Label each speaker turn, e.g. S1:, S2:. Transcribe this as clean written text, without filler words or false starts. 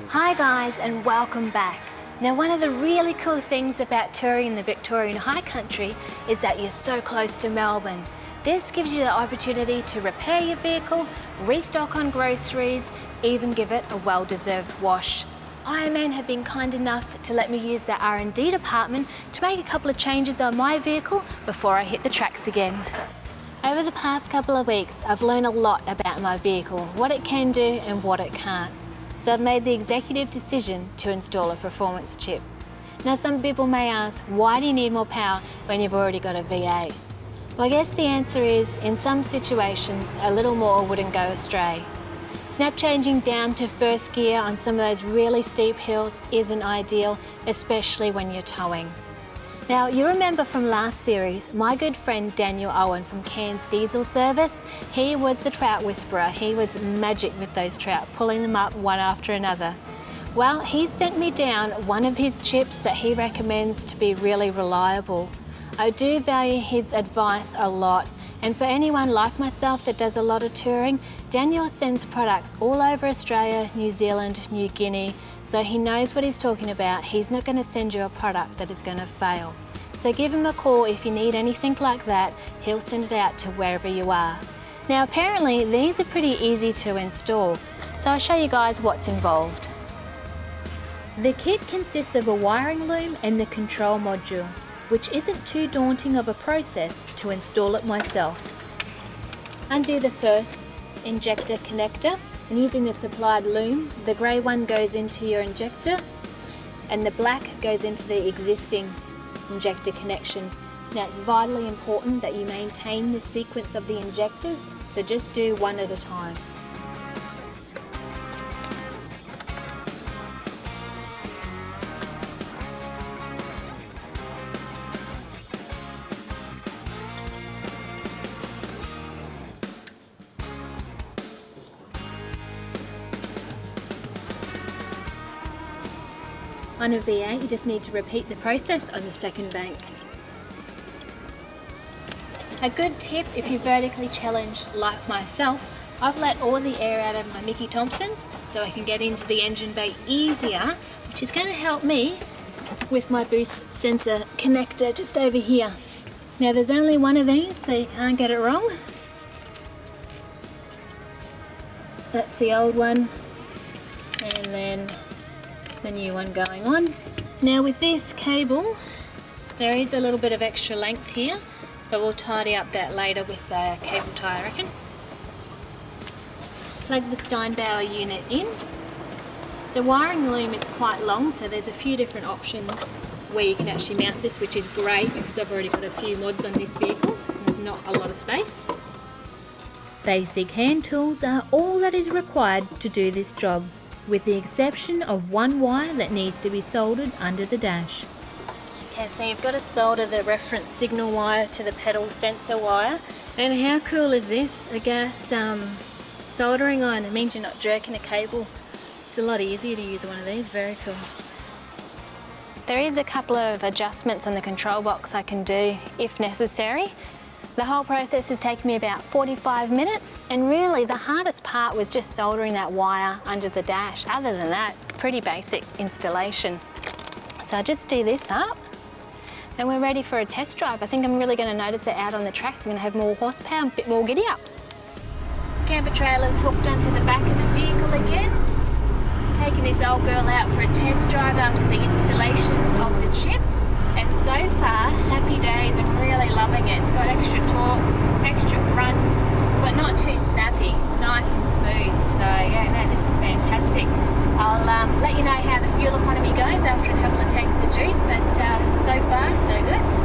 S1: Hi guys, and welcome back. Now, one of the really cool things about touring in the Victorian High Country is that you're so close to Melbourne. This gives you the opportunity to repair your vehicle, restock on groceries, even give it a well-deserved wash. Ironman have been kind enough to let me use their R&D department to make a couple of changes on my vehicle before I hit the tracks again. Over the past couple of weeks, I've learned a lot about my vehicle, what it can do and what it can't. So I've made the executive decision to install a performance chip. Now, some people may ask, why do you need more power when you've already got a V8? Well, I guess the answer is, in some situations, a little more wouldn't go astray. Snap changing down to first gear on some of those really steep hills isn't ideal, especially when you're towing. Now, you remember from last series, my good friend Daniel Owen from Cairns Diesel Service, he was the trout whisperer. He was magic with those trout, pulling them up one after another. Well, he sent me down one of his chips that he recommends to be really reliable. I do value his advice a lot, and for anyone like myself that does a lot of touring, Daniel sends products all over Australia, New Zealand, New Guinea, so he knows what he's talking about. He's not going to send you a product that is going to fail. So give him a call if you need anything like that. He'll send it out to wherever you are. Now, apparently these are pretty easy to install, so I'll show you guys what's involved. The kit consists of a wiring loom and the control module, which isn't too daunting of a process to install it myself. Undo the first injector connector, and using the supplied loom, the grey one goes into your injector and the black goes into the existing injector connection. Now, it's vitally important that you maintain the sequence of the injectors, so just do one at a time. On a V8, you just need to repeat the process on the second bank. A good tip if you're vertically challenged like myself, I've let all the air out of my Mickey Thompsons so I can get into the engine bay easier, which is going to help me with my boost sensor connector just over here. Now, there's only one of these, so you can't get it wrong. That's the old one, and then the new one going on. Now, with this cable, there is a little bit of extra length here, but we'll tidy up that later with a cable tie, I reckon. Plug the Steinbauer unit in. The wiring loom is quite long, so there's a few different options where you can actually mount this, which is great because I've already got a few mods on this vehicle. There's not a lot of space. Basic hand tools are all that is required to do this job, with the exception of one wire that needs to be soldered under the dash. Okay, so you've got to solder the reference signal wire to the pedal sensor wire. And how cool is this? I guess soldering on, it means you're not jerking a cable. It's a lot easier to use one of these, very cool. There is a couple of adjustments on the control box I can do if necessary. The whole process has taken me about 45 minutes, and really the hardest part was just soldering that wire under the dash. Other than that, pretty basic installation. So I just do this up, and we're ready for a test drive. I think I'm really going to notice it out on the tracks. I'm going to have more horsepower, a bit more giddy up. Camper trailer's hooked onto the back of the vehicle again. Taking this old girl out for a test drive after the installation of the chip. And so far, happy days. I'm really loving it. It's got extra torque, extra grunt, but not too snappy. Nice and smooth. So yeah, no, this is fantastic. I'll let you know how the fuel economy goes after a couple of tanks of juice, but so far, so good.